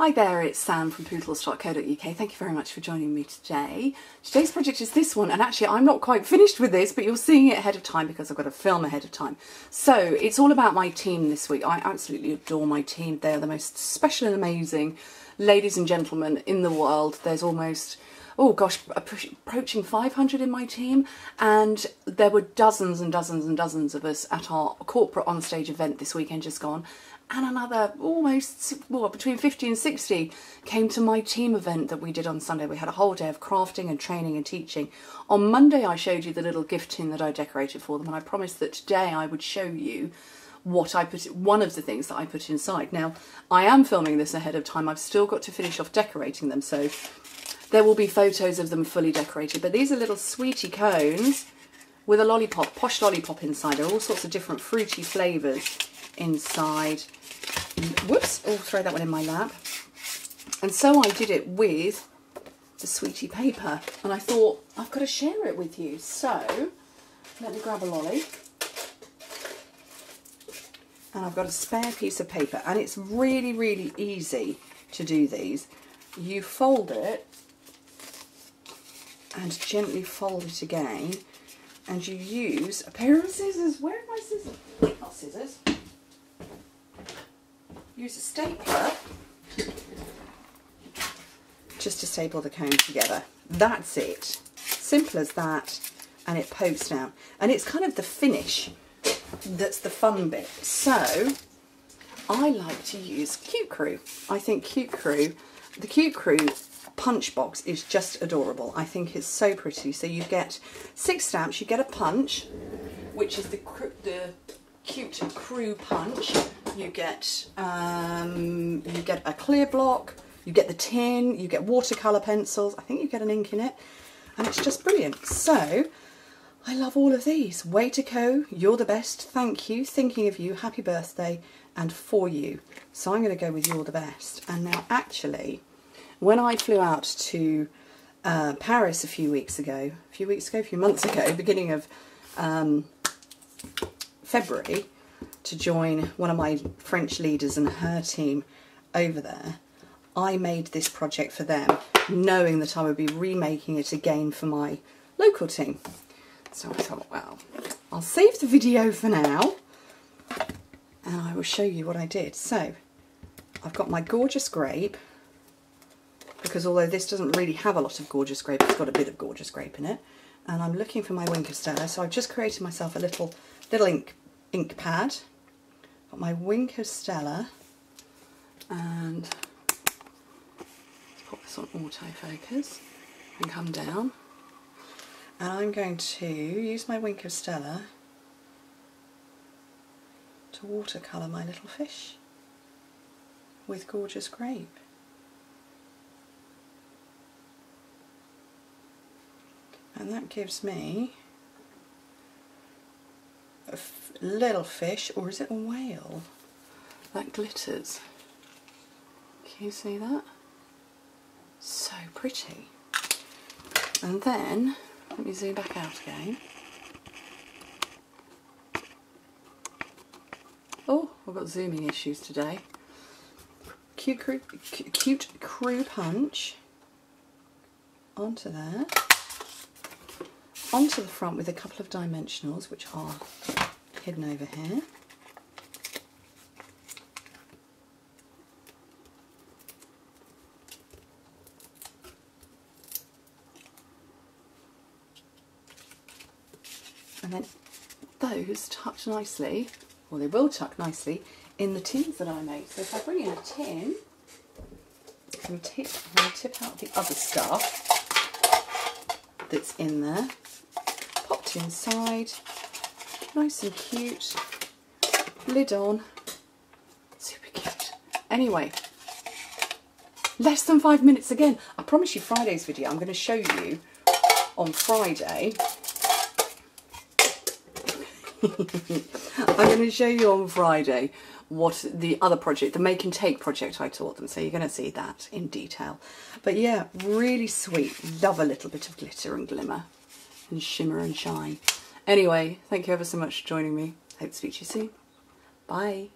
Hi there, it's Sam from Pootlers.co.uk. Thank you very much for joining me today. Today's project is this one, and actually I'm not quite finished with this, but you're seeing it ahead of time because I've got to film ahead of time. So it's all about my team this week. I absolutely adore my team. They are the most special and amazing ladies and gentlemen in the world. There's almost, oh gosh, approaching 500 in my team, and there were dozens and dozens and dozens of us at our corporate onstage event this weekend just gone. And another almost, well, between 50 and 60 came to my team event that we did on Sunday. We had a whole day of crafting and training and teaching. On Monday I showed you the little gift tin that I decorated for them, and I promised that today I would show you what I put, one of the things that I put inside. Now, I am filming this ahead of time. I've still got to finish off decorating them, so there will be photos of them fully decorated. But these are little sweetie cones with a lollipop, posh lollipop inside. There are all sorts of different fruity flavours inside. Whoops, oh, throw that one in my lap. And so I did it with the sweetie paper, and I thought I've got to share it with you. So let me grab a lolly, and I've got a spare piece of paper, and it's really, really easy to do these. You fold it and gently fold it again, and you use a pair of scissors. Where are my scissors? Not scissors. Use a stapler just to staple the cones together. That's it. Simple as that, and it pokes down. And it's kind of the finish that's the fun bit. So I like to use Cute Crew. I think Cute Crew, the Cute Crew punch box is just adorable. I think it's so pretty. So you get 6 stamps, you get a punch, which is the Cute Crew punch. You get a clear block, you get the tin, you get watercolour pencils, I think you get an ink in it, and it's just brilliant. So I love all of these. Way to go, you're the best, thank you, thinking of you, happy birthday, and for you. So I'm going to go with you're the best. And now actually, when I flew out to Paris a few months ago, beginning of February, to join one of my French leaders and her team over there, I made this project for them, knowing that I would be remaking it again for my local team. So I thought, well, I'll save the video for now, and I will show you what I did. So I've got my gorgeous grape, because although this doesn't really have a lot of gorgeous grape, it's got a bit of gorgeous grape in it. And I'm looking for my Wink of Stella, so I've just created myself a little ink pad. Got my Wink of Stella, and let's put this on autofocus and come down. And I'm going to use my Wink of Stella to watercolour my little fish with gorgeous grape. And that gives me a little fish, or is it a whale? That glitters. Can you see that? So pretty. And then, let me zoom back out again. Oh, I've got zooming issues today. Cute Crew punch onto there. Onto the front with a couple of dimensionals, which are hidden over here. And then those tucked nicely, or they will tuck nicely, in the tins that I made. So if I bring in a tin, I'm going to tip out the other stuff that's in there. Popped inside, nice and cute, lid on, super cute. Anyway, less than 5 minutes again. I promise you Friday's video, I'm going to show you on Friday. I'm going to show you on Friday what the other project, the make and take project, I taught them, so you're going to see that in detail. But yeah, really sweet, love a little bit of glitter and glimmer and shimmer and shine. Anyway, thank you ever so much for joining me. Hope to speak to you soon. Bye.